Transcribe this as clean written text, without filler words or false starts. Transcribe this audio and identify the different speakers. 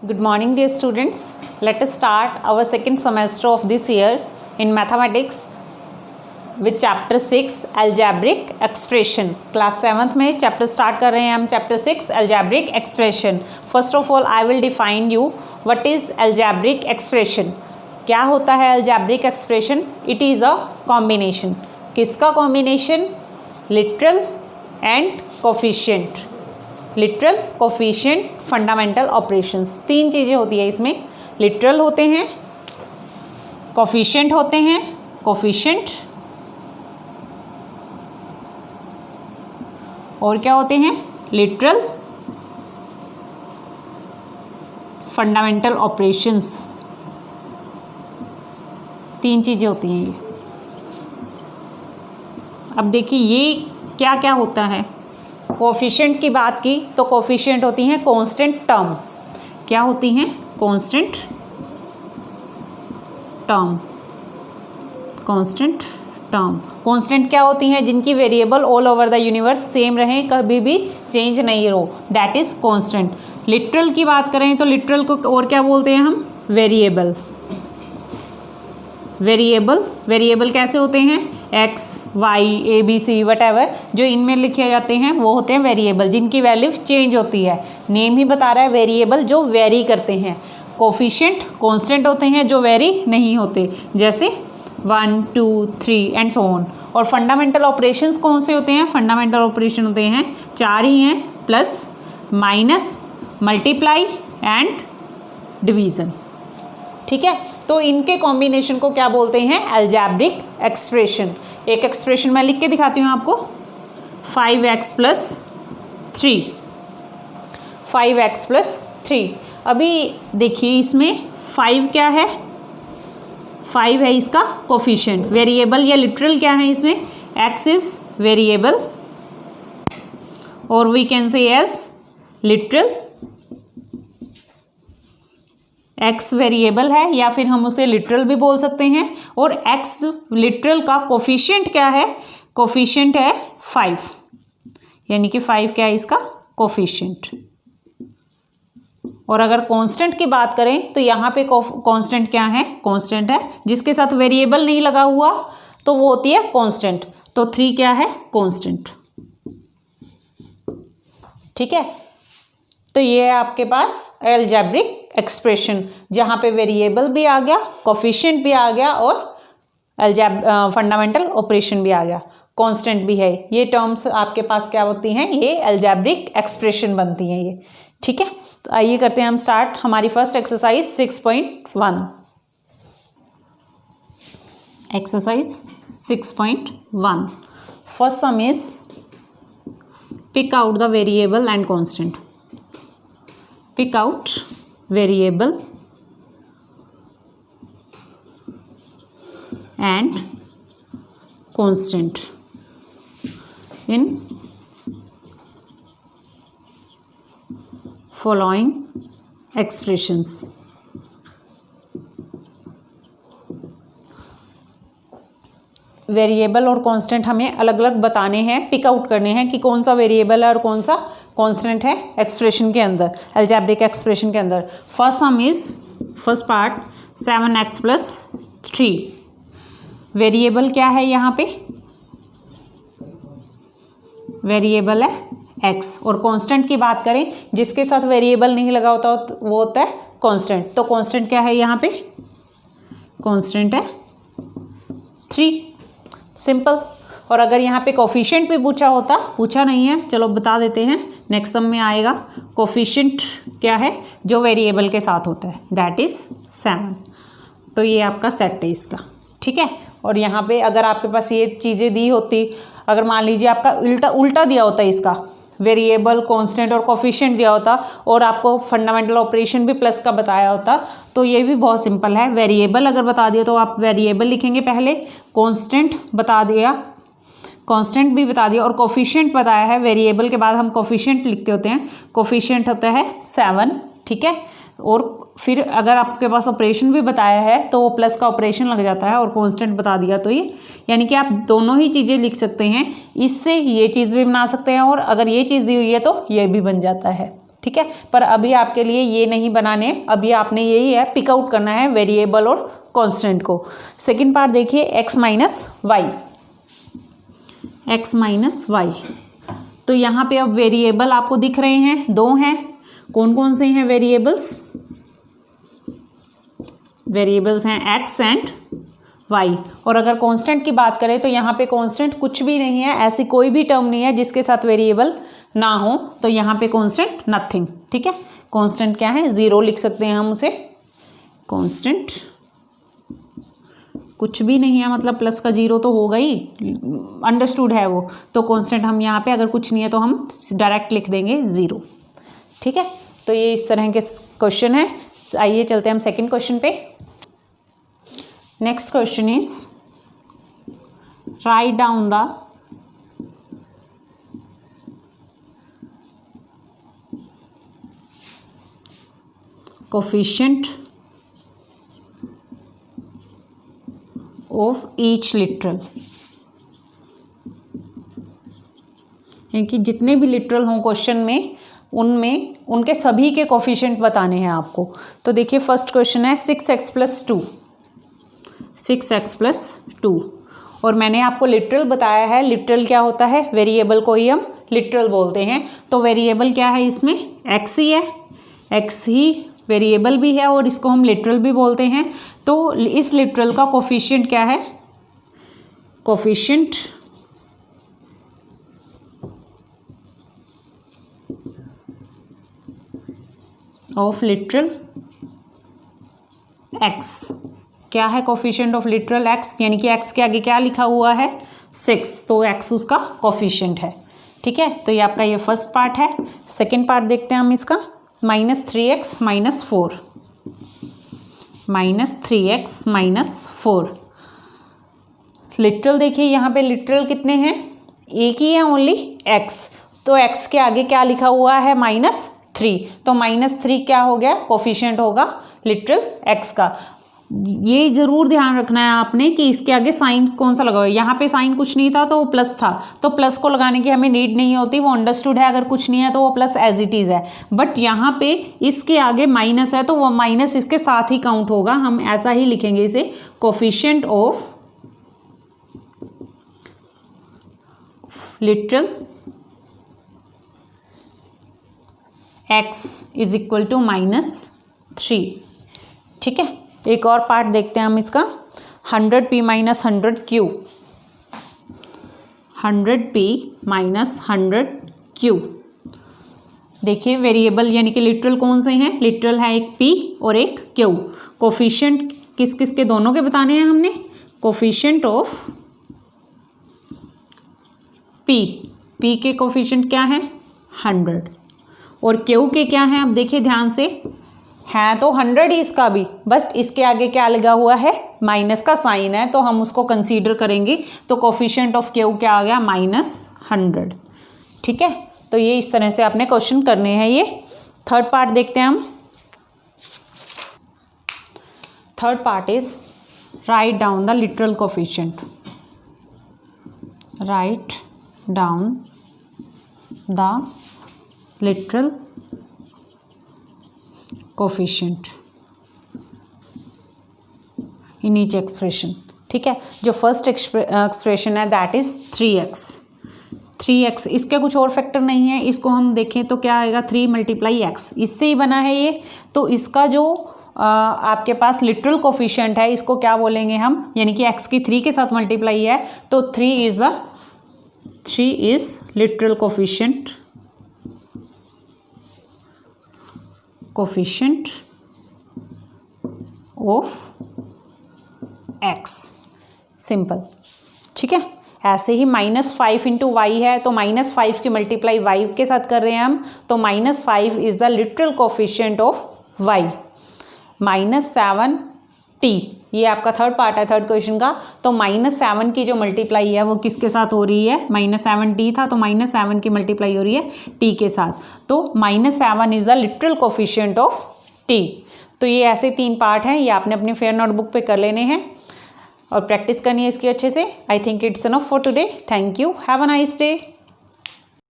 Speaker 1: Good morning, dear students. Let us start our second semester of this year in mathematics with chapter 6 algebraic expression. Class 7th में chapter start कर रहे हैं हम chapter 6 algebraic expression. First of all, I will define you what is algebraic expression. क्या होता है algebraic expression? It is a combination. किसका combination? Literal and coefficient. Literal, coefficient, fundamental operations, तीन चीज़ें होती है इसमें. लिटरल होते हैं, कोफिशिएंट होते हैं, कोफिशिएंट और क्या होते हैं? लिटरल, फंडामेंटल ऑपरेशंस, तीन चीज़ें होती हैं ये. अब देखिए ये क्या क्या होता है. कोफिशिएंट की बात की तो कोफिशिएंट होती हैं कांस्टेंट टर्म. क्या होती हैं? Constant term. Constant term. Constant क्या होती हैं? जिनकी variable all over the universe same रहें, कभी भी चेंज नहीं हो, दैट इज कांस्टेंट. लिटरल की बात करें तो लिटरल को और क्या बोलते हैं हम? वेरिएबल. वेरिएबल कैसे होते हैं? एक्स, वाई, ए, बी, सी, वटएवर जो इनमें लिखे जाते हैं वो होते हैं वेरिएबल, जिनकी वैल्यू चेंज होती है. नेम ही बता रहा है वेरिएबल, जो वेरी करते हैं. कोफिशिएंट कांस्टेंट होते हैं जो वेरी नहीं होते, जैसे 1, 2, 3 एंड सो ऑन. और फंडामेंटल ऑपरेशंस कौन से होते हैं? फंडामेंटल ऑपरेशन होते हैं 4 ही हैं, plus, minus, multiply and division. ठीक है, तो इनके कॉम्बिनेशन को क्या बोलते हैं? Algebraic expression. एक एक्सप्रेशन मैं लिख के दिखाती हूँ आपको. 5x plus 3. 5x plus 3. अभी देखिए इसमें 5 क्या है? 5 है इसका कोफिशिएंट. वेरिएबल या लिटरल क्या है इसमें? x इज वेरिएबल और we can say as literal. x variable है या फिर हम उसे लिटरल भी बोल सकते हैं. और x लिटरल का कोफिशिएंट क्या है? कोफिशिएंट है 5, यानी कि 5 क्या है इसका? कोफिशिएंट. और अगर कांस्टेंट की बात करें तो यहाँ पे कांस्टेंट क्या है? कांस्टेंट है जिसके साथ वेरिएबल नहीं लगा हुआ तो वो होती है कांस्टेंट. तो 3 क्या है? कांस्टेंट. ठीक है, तो ये है आपके पास अलजेब्रिक एक्सप्रेशन, जहाँ पे वेरिएबल भी आ गया, कोफिशिएंट भी आ गया और फंडामेंटल ऑपरेशन भी आ गया, कांस्टेंट भी है. ये टर्म्स आपके पास क्या होती हैं? ये अलजेब्रिक एक्सप्रेशन बनती हैं ये. ठीक है, तो आइए करते हैं हम स्टार्ट हमारी first exercise 6.1. Exercise 6.1. First sum is pick out the variable and constant. Pick out variable and constant in following expressions. Variable और कांस्टेंट हमें अलग अलग बताने हैं, पिक आउट करने हैं कि कौन सा वेरिएबल है और कौन सा कांस्टेंट है एक्सप्रेशन के अंदर, अलजेब्रिक एक्सप्रेशन के अंदर. First sum is, first part 7x plus 3. Variable क्या है यहाँ पे? वेरिएबल है x. और कांस्टेंट की बात करें जिसके साथ वेरिएबल नहीं लगा होता वो होता है कांस्टेंट. तो कांस्टेंट क्या है यहाँ पे? कांस्टेंट है 3. सिंपल. और अगर यहाँ पे कोफिशिएंट भी पूछा नहीं है, चलो बता देते हैं, नेक्स्ट सम में आएगा. कोफिशिएंट क्या है? जो वेरिएबल के साथ होता है, दैट इज 7. तो ये आपका सेट है इसका. ठीक है, और यहाँ पे अगर आपके पास ये चीज़ें दी होती, अगर मान लीजिए आपका उल्टा दिया होता है इसका, वेरिएबल, कांस्टेंट और कोफिशिएंट दिया होता और आपको फंडामेंटल ऑपरेशन भी प्लस का बताया होता, तो ये भी बहुत सिंपल है. वेरिएबल अगर बता दिया तो आप वेरिएबल लिखेंगे पहले, कांस्टेंट बता दिया, कांस्टेंट भी बता दिया और कोफिशिएंट बताया है. वेरिएबल के बाद हम कोफिशिएंट लिखते होते हैं. कोफिशिएंट होता है 7. ठीक है, और फिर अगर आपके पास ऑपरेशन भी बताया है तो वो प्लस का ऑपरेशन लग जाता है और कांस्टेंट बता दिया तो ये, यानी कि आप दोनों ही चीज़ें लिख सकते हैं. इससे ये चीज़ भी बना सकते हैं और अगर ये चीज़ दी हुई है तो ये भी बन जाता है. ठीक है। पर अभी आपके लिए ये नहीं बनाने, अभी आपने यही है पिक आउट करना है वेरिएबल और कांस्टेंट को। सेकंड पार्ट देखिए x माइनस वाई। तो यहाँ पे अब वेरिएबल आपको दिख रहे हैं, दो हैं। कौन कौन से हैं वेरिएबल्स? वेरिएबल्स हैं x एंड y। और अगर कांस्टेंट की बात करें तो यहाँ पे कांस्टेंट कुछ भी नहीं है, ऐसी कोई भी टर्म नहीं है जिसके साथ वेरिएबल ना हो, तो यहाँ पे कांस्टेंट नथिंग। ठीक है, कांस्टेंट क्या है? 0 लिख सकते हैं हम उसे। कांस्टेंट कुछ भी नहीं है, मतलब प्लस का 0 तो होगा ही, अंडरस्टूड है वो। तो कांस्टेंट हम यहाँ पे अगर कुछ नहीं है तो हम डायरेक्ट लिख देंगे 0। ठीक है, तो ये इस तरह के क्वेश्चन है। आइए चलते हैं हम सेकंड क्वेश्चन पे। Next question is write down the coefficient of each literal. यानी कि जितने भी लिटरल हों क्वेश्चन में, उनमें उनके सभी के कोफिशिएंट बताने हैं आपको। तो देखिए फर्स्ट क्वेश्चन है 6x + 2, 6x + 2। और मैंने आपको लिटरल बताया है। लिटरल क्या होता है? वेरिएबल को ही हम लिटरल बोलते हैं। तो वेरिएबल क्या है इसमें? x ही है, x ही वेरिएबल भी है और इसको हम लिटरल भी बोलते हैं। तो इस लिटरल का कोफिशिएंट क्या है? Coefficient of literal x। क्या है कोफिशिएंट ऑफ लिटरल x? यानी कि x के आगे क्या लिखा हुआ है? 6, तो x उसका कोफिशिएंट है। ठीक है, तो ये आपका ये फर्स्ट पार्ट है। सेकंड पार्ट देखते हैं हम इसका। -3x - 4, -3x - 4। लिटरल देखिए यहाँ पे लिटरल कितने हैं? एक ही है, ओनली x। तो x के आगे क्या लिखा हुआ है? -3। तो -3 क्या हो गया? कोफिशिएंट होगा लिटरल x का। ये जरूर ध्यान रखना है आपने कि इसके आगे साइन कौन सा लगा हुआ है। यहाँ पे साइन कुछ नहीं था तो वो प्लस था, तो प्लस को लगाने की हमें नीड नहीं होती, वो अंडरस्टूड है। अगर कुछ नहीं है तो वो प्लस एज इट इज़ है। बट यहाँ पे इसके आगे माइनस है तो वो माइनस इसके साथ ही काउंट होगा। हम ऐसा ही लिखेंगे इसे, कोफिशिएंट ऑफ लिटरल x = -3। ठीक है, एक और पार्ट देखते हैं हम इसका। 100p - 100q, 100p - 100q। देखिए वेरिएबल यानी कि लिटरल कौन से हैं? लिटरल है एक p और एक q। कोफिशिएंट किस किस के? दोनों के बताने हैं हमने। कोफिशिएंट ऑफ p के कोफिशिएंट क्या है? 100। और q के क्या है? अब देखिए ध्यान से, है तो 100 ही इसका भी, बस इसके आगे क्या लगा हुआ है? माइनस का साइन है, तो हम उसको कंसीडर करेंगे। तो कोफिशिएंट ऑफ क्यू क्या आ गया? -100। ठीक है, तो ये इस तरह से आपने क्वेश्चन करने हैं। ये थर्ड पार्ट देखते हैं हम। Third part is write down the literal coefficient. Write down the literal coefficient in each expression. ठीक है, जो फर्स्ट एक्सप्रेशन है दैट इज 3x। इसके कुछ और फैक्टर नहीं है। इसको हम देखें तो क्या आएगा? 3 × x, इससे ही बना है ये। तो इसका जो आपके पास लिटरल कोफिशिएंट है, इसको क्या बोलेंगे हम? यानी कि x की 3 के साथ मल्टीप्लाई है, तो 3 is literal coefficient of x। Simple. ठीक है, ऐसे ही -5 × y है, तो -5 की मल्टीप्लाई y के साथ कर रहे हैं हम, तो -5 is the literal coefficient of y। -7t, ये आपका थर्ड पार्ट है थर्ड क्वेश्चन का। तो -7 की जो मल्टीप्लाई है वो किसके साथ हो रही है? -7t था तो -7 की मल्टीप्लाई हो रही है t के साथ। तो -7 is the literal coefficient of t। तो ये ऐसे 3 पार्ट हैं, ये आपने अपनी फेयर नोटबुक पे कर लेने हैं और प्रैक्टिस करनी है इसकी अच्छे से। I think it's enough for today. Thank you, have a nice day.